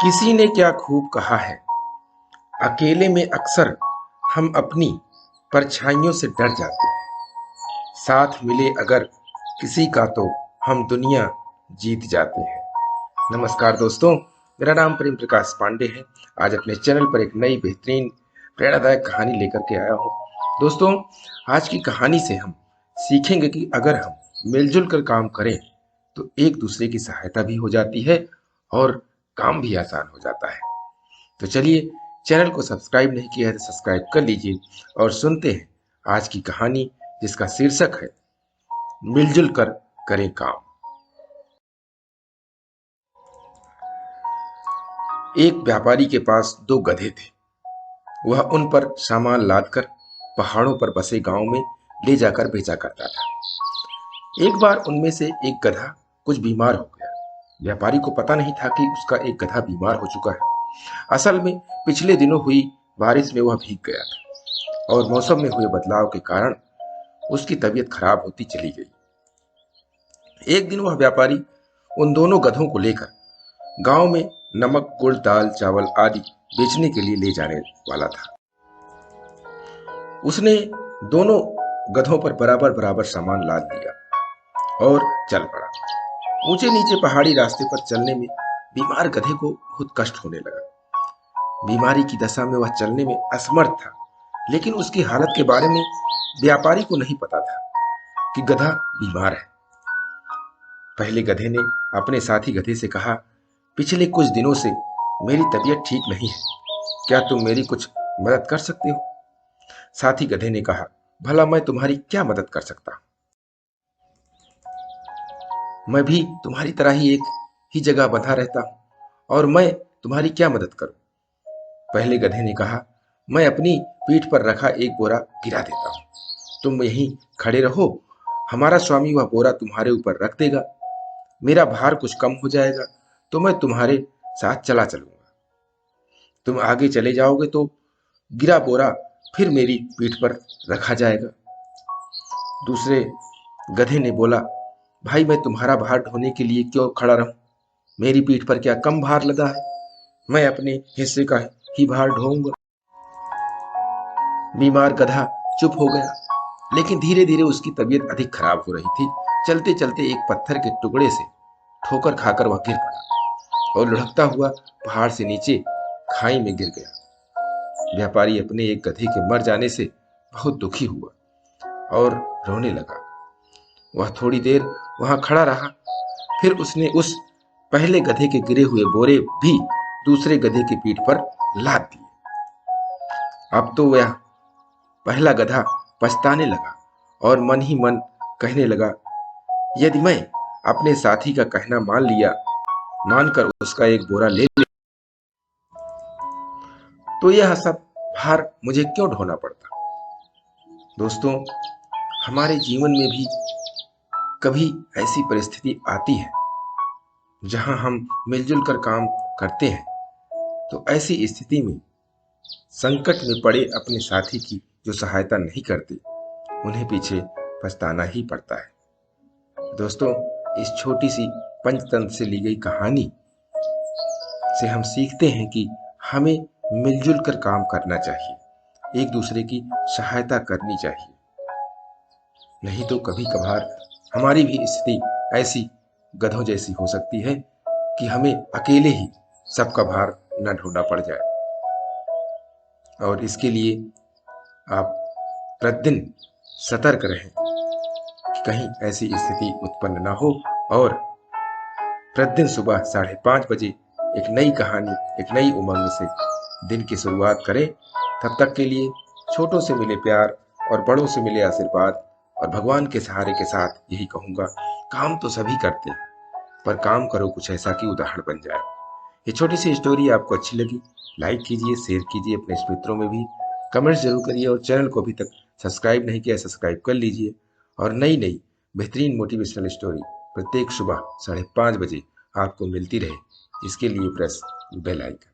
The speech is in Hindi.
किसी ने क्या खूब कहा है, अकेले में अक्सर हम अपनी परछाइयों से डर जाते हैं। साथ मिले अगर किसी का तो हम दुनिया जीत जाते हैं। नमस्कार दोस्तों, मेरा नाम प्रेम प्रकाश पांडे है। आज अपने चैनल पर एक नई बेहतरीन प्रेरणादायक कहानी लेकर के आया हूँ। दोस्तों, आज की कहानी से हम सीखेंगे कि अगर हम मिलजुल कर काम करें तो एक दूसरे की सहायता भी हो जाती है और काम भी आसान हो जाता है। तो चलिए, चैनल को सब्सक्राइब नहीं किया है तो सब्सक्राइब कर लीजिए और सुनते हैं आज की कहानी, जिसका शीर्षक है मिलजुल कर करें काम। एक व्यापारी के पास दो गधे थे। वह उन पर सामान लादकर पहाड़ों पर बसे गांव में ले जाकर बेचा करता था। एक बार उनमें से एक गधा कुछ बीमार हो गया। व्यापारी को पता नहीं था कि उसका एक गधा बीमार हो चुका है। असल में पिछले दिनों हुई बारिश में वह भीग गया था और मौसम में हुए बदलाव के कारण उसकी तबीयत खराब होती चली गई। एक दिन वह व्यापारी उन दोनों गधों को लेकर गांव में नमक, गुड़, दाल, चावल आदि बेचने के लिए ले जाने वाला था। उसने दोनों गधों पर बराबर बराबर सामान लाद दिया और चल पड़ा। ऊंचे नीचे पहाड़ी रास्ते पर चलने में बीमार गधे को बहुत कष्ट होने लगा। बीमारी की दशा में वह चलने में असमर्थ था, लेकिन उसकी हालत के बारे में व्यापारी को नहीं पता था कि गधा बीमार है। पहले गधे ने अपने साथी गधे से कहा, पिछले कुछ दिनों से मेरी तबीयत ठीक नहीं है, क्या तुम मेरी कुछ मदद कर सकते हो? साथी गधे ने कहा, भला मैं तुम्हारी क्या मदद कर सकता हूं? मैं भी तुम्हारी तरह ही एक ही जगह बंधा रहता हूं और मैं तुम्हारी क्या मदद करूं? पहले गधे ने कहा, मैं अपनी पीठ पर रखा एक बोरा गिरा देता हूं, तुम यहीं खड़े रहो, हमारा स्वामी वह बोरा तुम्हारे ऊपर रख देगा। मेरा भार कुछ कम हो जाएगा तो मैं तुम्हारे साथ चला चलूंगा। तुम आगे चले जाओगे तो गिरा बोरा फिर मेरी पीठ पर रखा जाएगा। दूसरे गधे ने बोला, भाई मैं तुम्हारा भार ढोने के लिए क्यों खड़ा रहूं? मेरी पीठ पर क्या कम भार लदा है? मैं अपने हिस्से का ही भार ढोऊंगा। बीमार गधा चुप हो गया, लेकिन धीरे धीरे उसकी तबीयत अधिक खराब हो रही थी। चलते चलते एक पत्थर के टुकड़े से ठोकर खाकर वह गिर पड़ा और लुढ़कता हुआ पहाड़ से नीचे खाई में गिर गया। व्यापारी अपने एक गधे के मर जाने से बहुत दुखी हुआ और रोने लगा। वह थोड़ी देर वहां खड़ा रहा, फिर उसने उस पहले गधे के गिरे हुए बोरे भी दूसरे गधे की पीठ पर लाद दिए। अब तो वह पहला गधा पछताने लगा और मन ही मन कहने लगा, यदि मैं अपने साथी का कहना मानकर उसका एक बोरा ले तो यह सब भार मुझे क्यों ढोना पड़ता? दोस्तों, हमारे जीवन में भी कभी ऐसी परिस्थिति आती है जहां हम मिलजुल कर काम करते हैं, तो ऐसी स्थिति में संकट में पड़े अपने साथी की जो सहायता नहीं करते, उन्हें पीछे पछताना ही पड़ता है। दोस्तों, इस छोटी सी पंचतंत्र से ली गई कहानी से हम सीखते हैं कि हमें मिलजुल कर काम करना चाहिए, एक दूसरे की सहायता करनी चाहिए। नहीं तो कभी कभार हमारी भी स्थिति ऐसी गधों जैसी हो सकती है कि हमें अकेले ही सबका भार न ढोना पड़ जाए। और इसके लिए आप प्रतिदिन सतर्क रहें कि कहीं ऐसी स्थिति उत्पन्न ना हो, और प्रतिदिन सुबह 5:30 बजे एक नई कहानी, एक नई उमंग से दिन की शुरुआत करें। तब तक के लिए छोटों से मिले प्यार और बड़ों से मिले आशीर्वाद और भगवान के सहारे के साथ यही कहूंगा, काम तो सभी करते हैं, पर काम करो कुछ ऐसा कि उदाहरण बन जाए। ये छोटी सी स्टोरी आपको अच्छी लगी, लाइक कीजिए, शेयर कीजिए, अपने मित्रों में भी कमेंट्स जरूर करिए, और चैनल को अभी तक सब्सक्राइब नहीं किया सब्सक्राइब कर लीजिए। और नई नई बेहतरीन मोटिवेशनल स्टोरी प्रत्येक सुबह 5:30 बजे आपको मिलती रहे, इसके लिए प्रेस बेल आइकन।